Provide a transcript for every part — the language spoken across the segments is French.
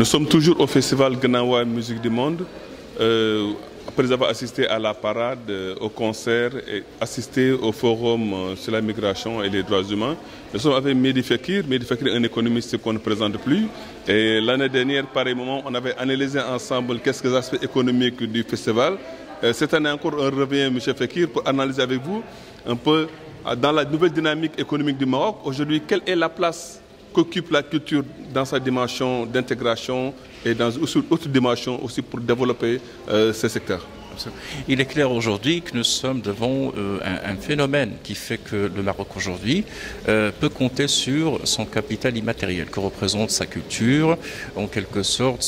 Nous sommes toujours au festival Gnawa Musique du Monde. Après avoir assisté à la parade, au concert et assisté au forum sur la migration et les droits humains, nous sommes avec Mehdi Fekir. Mehdi Fekir est un économiste qu'on ne présente plus. Et l'année dernière, pareil moment, on avait analysé ensemble quelques aspects économiques du festival. Cette année encore, on revient, M. Fekir, pour analyser avec vous un peu dans la nouvelle dynamique économique du Maroc. Aujourd'hui, quelle est la place qu'occupe la culture dans sa dimension d'intégration et dans une autre dimension aussi pour développer ce secteur? Il est clair aujourd'hui que nous sommes devant un phénomène qui fait que le Maroc aujourd'hui peut compter sur son capital immatériel que représente sa culture, en quelque sorte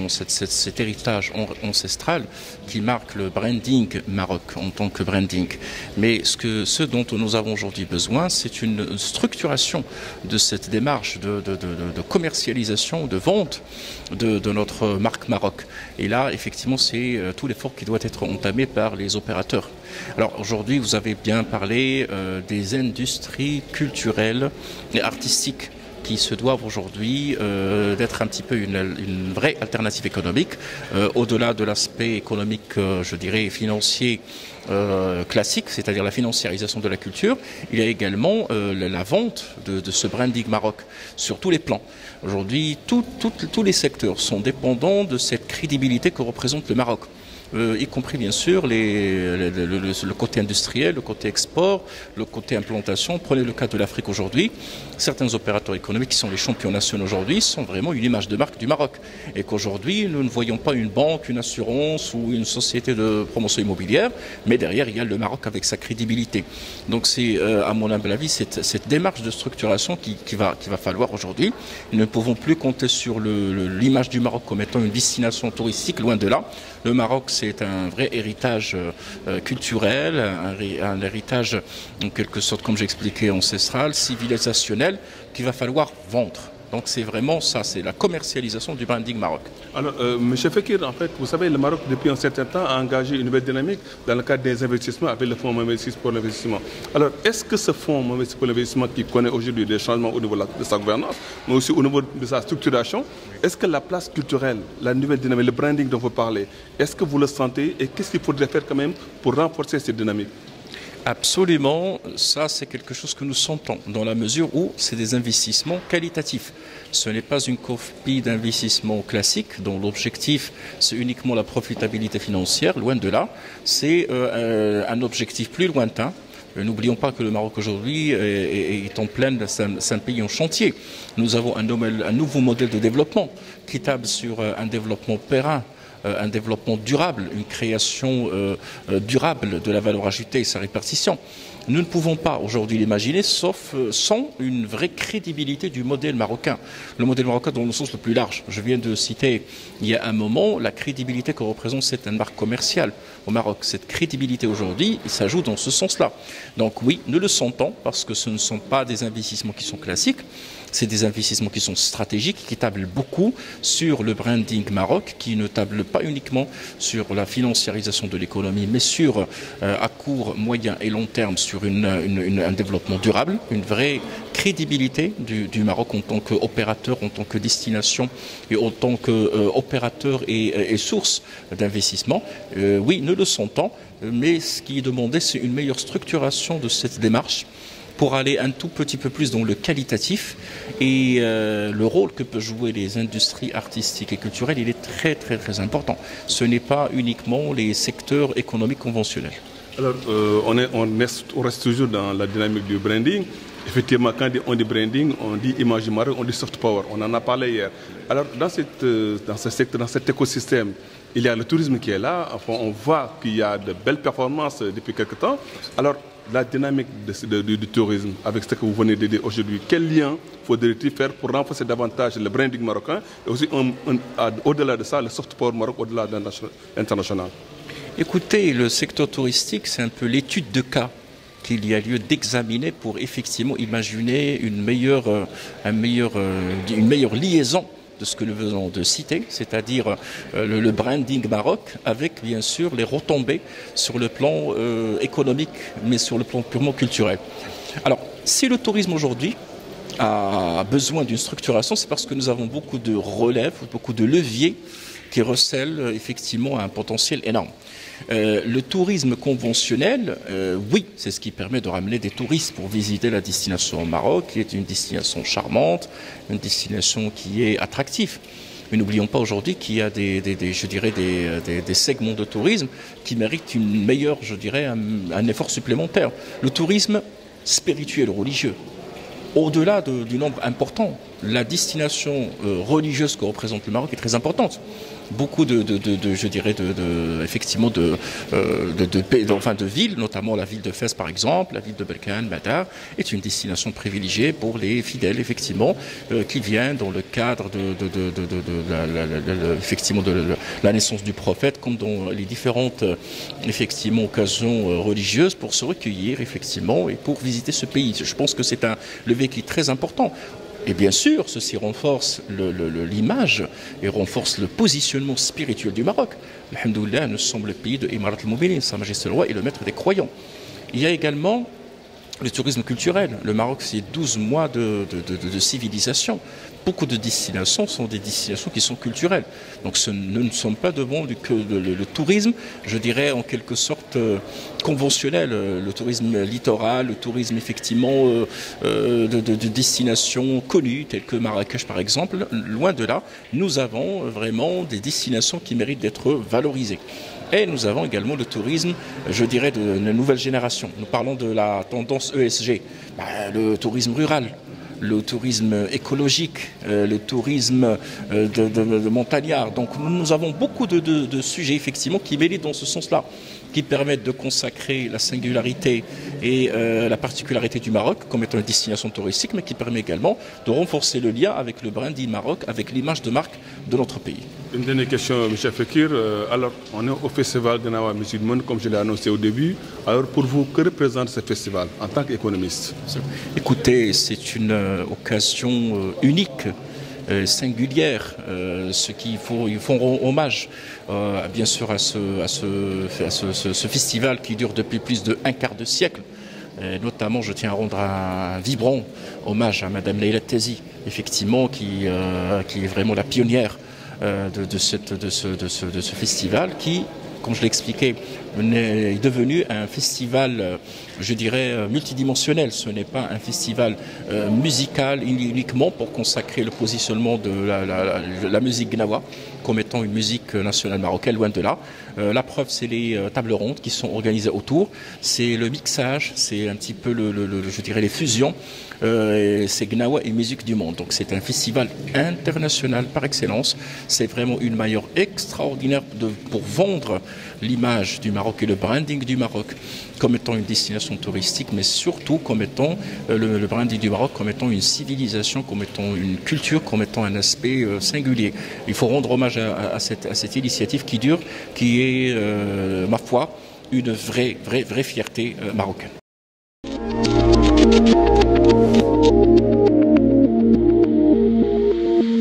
cet héritage ancestral qui marque le branding Maroc en tant que branding. Mais ce dont nous avons aujourd'hui besoin, c'est une structuration de cette démarche de commercialisation, de vente de notre marque Maroc. Et là, effectivement, c'est tout l'effort qui doit être entamé par les opérateurs. Alors aujourd'hui, vous avez bien parlé des industries culturelles et artistiques qui se doivent aujourd'hui d'être un petit peu une vraie alternative économique, au-delà de l'aspect économique, je dirais, financier classique, c'est-à-dire la financiarisation de la culture. Il y a également la vente de ce branding Maroc sur tous les plans. Aujourd'hui, tous les secteurs sont dépendants de cette crédibilité que représente le Maroc. Y compris bien sûr le côté industriel, le côté export, le côté implantation. Prenez le cas de l'Afrique aujourd'hui. Certains opérateurs économiques qui sont les champions nationaux aujourd'hui sont vraiment une image de marque du Maroc. Et qu'aujourd'hui, nous ne voyons pas une banque, une assurance ou une société de promotion immobilière, mais derrière, il y a le Maroc avec sa crédibilité. Donc c'est, à mon humble avis, cette démarche de structuration qu'il va falloir aujourd'hui. Nous ne pouvons plus compter sur l'image du Maroc comme étant une destination touristique, loin de là. Le Maroc, c'est un vrai héritage culturel, un héritage en quelque sorte, comme j'expliquais, ancestral, civilisationnel, qu'il va falloir vendre. Donc c'est vraiment ça, c'est la commercialisation du branding Maroc. Alors, M. Fekir, en fait, vous savez, le Maroc, depuis un certain temps, a engagé une nouvelle dynamique dans le cadre des investissements avec le Fonds Monétaire pour l'investissement. Alors, est-ce que ce Fonds Monétaire pour l'investissement qui connaît aujourd'hui des changements au niveau de sa gouvernance, mais aussi au niveau de sa structuration, est-ce que la place culturelle, la nouvelle dynamique, le branding dont vous parlez, est-ce que vous le sentez et qu'est-ce qu'il faudrait faire quand même pour renforcer cette dynamique? Absolument, ça c'est quelque chose que nous sentons dans la mesure où c'est des investissements qualitatifs. Ce n'est pas une copie d'investissement classique dont l'objectif c'est uniquement la profitabilité financière, loin de là. C'est un objectif plus lointain. N'oublions pas que le Maroc aujourd'hui est en pleine, c'est un pays en chantier. Nous avons un nouveau modèle de développement qui table sur un développement périn, un développement durable, une création durable de la valeur ajoutée et sa répartition. Nous ne pouvons pas aujourd'hui l'imaginer sauf sans une vraie crédibilité du modèle marocain. Le modèle marocain dans le sens le plus large. Je viens de citer il y a un moment la crédibilité que représente cette marque commerciale au Maroc. Cette crédibilité aujourd'hui, il s'ajoute dans ce sens-là. Donc oui, nous le sentons parce que ce ne sont pas des investissements qui sont classiques. C'est des investissements qui sont stratégiques, qui tablent beaucoup sur le branding Maroc, qui ne table pas uniquement sur la financiarisation de l'économie, mais sur, à court, moyen et long terme, sur un développement durable, une vraie crédibilité du Maroc en tant qu'opérateur, en tant que destination et en tant qu'opérateur et source d'investissement. Oui, nous le sentons, mais ce qui est demandé, c'est une meilleure structuration de cette démarche pour aller un tout petit peu plus dans le qualitatif et le rôle que peuvent jouer les industries artistiques et culturelles, il est très très très important. Ce n'est pas uniquement les secteurs économiques conventionnels. Alors, on reste toujours dans la dynamique du branding. Effectivement, quand on dit branding, on dit image du Maroc, on dit soft power. On en a parlé hier. Alors, dans ce secteur, dans cet écosystème, il y a le tourisme qui est là. Enfin, on voit qu'il y a de belles performances depuis quelques temps. Alors, la dynamique du tourisme, avec ce que vous venez de dire aujourd'hui, quel lien faudrait-il faire pour renforcer davantage le branding marocain et aussi, au-delà de ça, le soft power Maroc, au-delà de l'international? Écoutez, le secteur touristique, c'est un peu l'étude de cas qu'il y a lieu d'examiner pour effectivement imaginer une meilleure liaison de ce que nous venons de citer, c'est-à-dire le branding Maroc, avec bien sûr les retombées sur le plan économique, mais sur le plan purement culturel. Alors, si le tourisme aujourd'hui a besoin d'une structuration, c'est parce que nous avons beaucoup de relèves, beaucoup de leviers qui recèlent effectivement un potentiel énorme. Le tourisme conventionnel, oui, c'est ce qui permet de ramener des touristes pour visiter la destination au Maroc, qui est une destination charmante, une destination qui est attractive. Mais n'oublions pas aujourd'hui qu'il y a des segments de tourisme qui méritent une meilleure, un effort supplémentaire. Le tourisme spirituel, religieux. Au-delà du nombre important, la destination religieuse que représente le Maroc est très importante. Beaucoup de villes, notamment la ville de Fès par exemple, la ville de Berkane, Badar, est une destination privilégiée pour les fidèles effectivement qui viennent dans le cadre de la naissance du prophète, comme dans les différentes occasions religieuses pour se recueillir effectivement et pour visiter ce pays. Je pense que c'est un levier qui est très important. Et bien sûr, ceci renforce l'image et renforce le positionnement spirituel du Maroc. Alhamdoulilah, nous sommes le pays de Imarat al-Mouminin, Sa Majesté le Roi est le maître des croyants. Il y a également le tourisme culturel. Le Maroc, c'est 12 mois de civilisation. Beaucoup de destinations sont des destinations qui sont culturelles. Donc nous ne sommes pas devant le tourisme, je dirais en quelque sorte conventionnel, le tourisme littoral, le tourisme effectivement de destinations connues, telles que Marrakech par exemple. Loin de là, nous avons vraiment des destinations qui méritent d'être valorisées. Et nous avons également le tourisme, je dirais, de la nouvelle génération. Nous parlons de la tendance ESG, le tourisme rural, le tourisme écologique, le tourisme de montagnard. Donc nous avons beaucoup de sujets effectivement qui méritent dans ce sens-là, qui permettent de consacrer la singularité et la particularité du Maroc comme étant une destination touristique, mais qui permet également de renforcer le lien avec le branding Maroc, avec l'image de marque de notre pays. Une dernière question, M. Fekir. Alors, on est au Festival Gnawa Musique du Monde, comme je l'ai annoncé au début. Alors, pour vous, que représente ce festival en tant qu'économiste? Écoutez, c'est une occasion unique, singulière, ce qu'ils font hommage bien sûr à ce festival qui dure depuis plus d'un quart de siècle. Notamment, je tiens à rendre un vibrant hommage à Madame Leïla Tazi, effectivement, qui est vraiment la pionnière de ce festival qui, comme je l'ai expliqué, est devenu un festival, je dirais, multidimensionnel. Ce n'est pas un festival musical uniquement pour consacrer le positionnement de la musique gnawa comme étant une musique nationale marocaine, loin de là. La preuve, c'est les tables rondes qui sont organisées autour. C'est le mixage, c'est un petit peu, je dirais, les fusions. C'est Gnawa et musique du monde. Donc c'est un festival international par excellence. C'est vraiment une manière extraordinaire pour vendre l'image du Maroc et le branding du Maroc comme étant une destination touristique, mais surtout comme étant le branding du Maroc comme étant une civilisation, comme étant une culture, comme étant un aspect singulier. Il faut rendre hommage à cette initiative qui dure, qui est, ma foi, une vraie fierté marocaine.